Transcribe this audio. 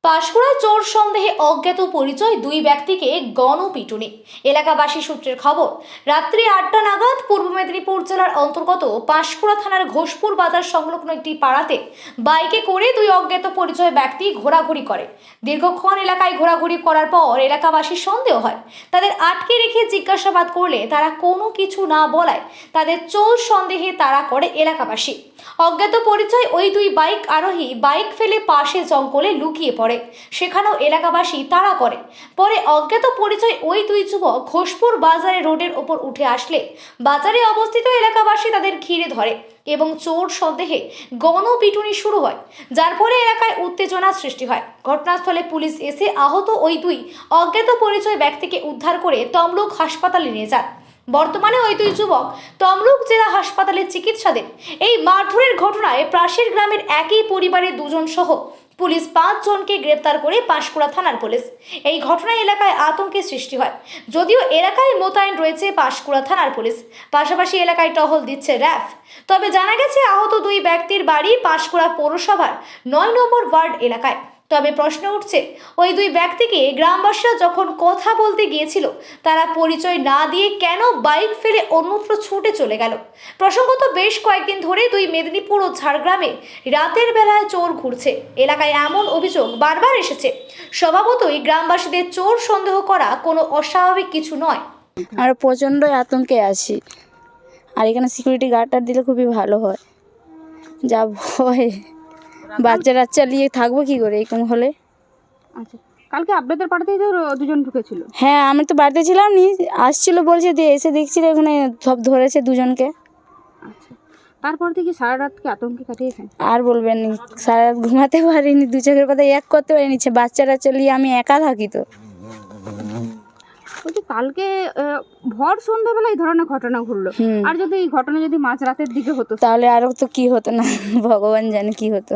পাঁশকুড়ায় চোর সন্দেহে অজ্ঞাত পরিচয় দুই ব্যক্তিকে গণপিটুনি। এলাকাবাসী সূত্রের খবর, রাত্রি 8টা নাগাদ পূর্ব মেদিনীপুর জেলার অন্তর্গত পাঁশকুড়া থানার ঘোষপুর বাজার সংলগ্ন একটি পাড়াতে বাইকে করে দুই অজ্ঞাত পরিচয় ব্যক্তি ঘোরাঘুরি করে। দীর্ঘক্ষণ এলাকায় ঘোরাঘুরি করার পর এলাকাবাসীর সন্দেহ হয়। তাদের আটকে রেখে জিজ্ঞাসাবাদ করলে তারা কোনো কিছু না বলায় তাদের চোর সন্দেহে তাড়া করে এলাকাবাসী। অজ্ঞাত পরিচয় ওই দুই বাইক আরোহী বাইক ফেলে পাশে জঙ্গলে লুকিয়ে পড়ে, সেখানেও এলাকাবাসী তাড়া করে। পরে অজ্ঞাত পরিচয় ওই দুই যুবক ঘোষপুর বাজারে রোডের ওপর উঠে আসলে বাজারে অবস্থিত এলাকাবাসী তাদের ঘিরে ধরে এবং চোর সন্দেহে গণপিটুনি শুরু হয়, যার ফলে এলাকায় উত্তেজনা সৃষ্টি হয়। ঘটনাস্থলে পুলিশ এসে আহত ওই দুই অজ্ঞাত পরিচয় ব্যক্তিকে উদ্ধার করে তমলুক হাসপাতালে নিয়ে যায়। বর্তমানে ওই দুই যুবক তমলুক জেলা হাসপাতালে চিকিৎসাধীন। এই মারধরের ঘটনায় পাশের গ্রামের একই পরিবারের দুজন সহ পুলিশ 5 জনকে গ্রেপ্তার করে পাঁশকুড়া থানার পুলিশ। এই ঘটনায় এলাকায় আতঙ্কের সৃষ্টি হয়। যদিও এলাকায় মোতায়েন রয়েছে পাঁশকুড়া থানার পুলিশ, পাশাপাশি এলাকায় টহল দিচ্ছে র্যাব। তবে জানা গেছে আহত দুই ব্যক্তির বাড়ি পাঁশকুড়া পৌরসভার 9 নম্বর ওয়ার্ড এলাকায়। তবে প্রশ্ন উঠছে, ওই দুই ব্যক্তিকে গ্রামবাসীরা যখন কথা বলতে গিয়েছিল তারা পরিচয় না দিয়ে কেন বাইক ফেলে অন্যত্র ছুটে চলে গেল? প্রসঙ্গত বেশ কয়েকদিন ধরে দুই মেদিনীপুর ও ঝাড়গ্রামে রাতের বেলায় চোর ঘুরছে। এলাকায় এমন অভিযোগ বারবার এসেছে। স্বভাবতই গ্রামবাসীদের চোর সন্দেহ করা কোনো অস্বাভাবিক কিছু নয়। আর প্রচণ্ড আতঙ্কে আছি। আর এখানে সিকিউরিটি গার্ডটা দিলে খুবই ভালো হয়। যা ভয়, বাচ্চা নিয়ে থাকবো কি করে এরকম হলে? আচ্ছা, কালকে আপনাদের পাড়াতেই তো দুজন ঢুকেছিল। হ্যাঁ, আমি তো বাড়িতে ছিলাম নি, আসছিল বলছে, দিয়ে এসে দেখছিল ওখানে সব ধরেছে দুজনকে। আচ্ছা, তারপর থেকে সারা রাত কি আতঙ্কে কাটিয়েছেন? আর বলবেন নি, সারা রাত ঘুমাতে পারিনি, দু চোখের কথা এক করতে পারিনি। বাচ্চারা নিয়ে আমি একা থাকি তো। বলছি কালকে ভর সন্ধ্যাবেলা এই ধরনের ঘটনা ঘটলো, আর যদি এই ঘটনা যদি মাঝরাতের দিকে হতো তাহলে আরো তো কি হতো না, ভগবান জানে কি হতো।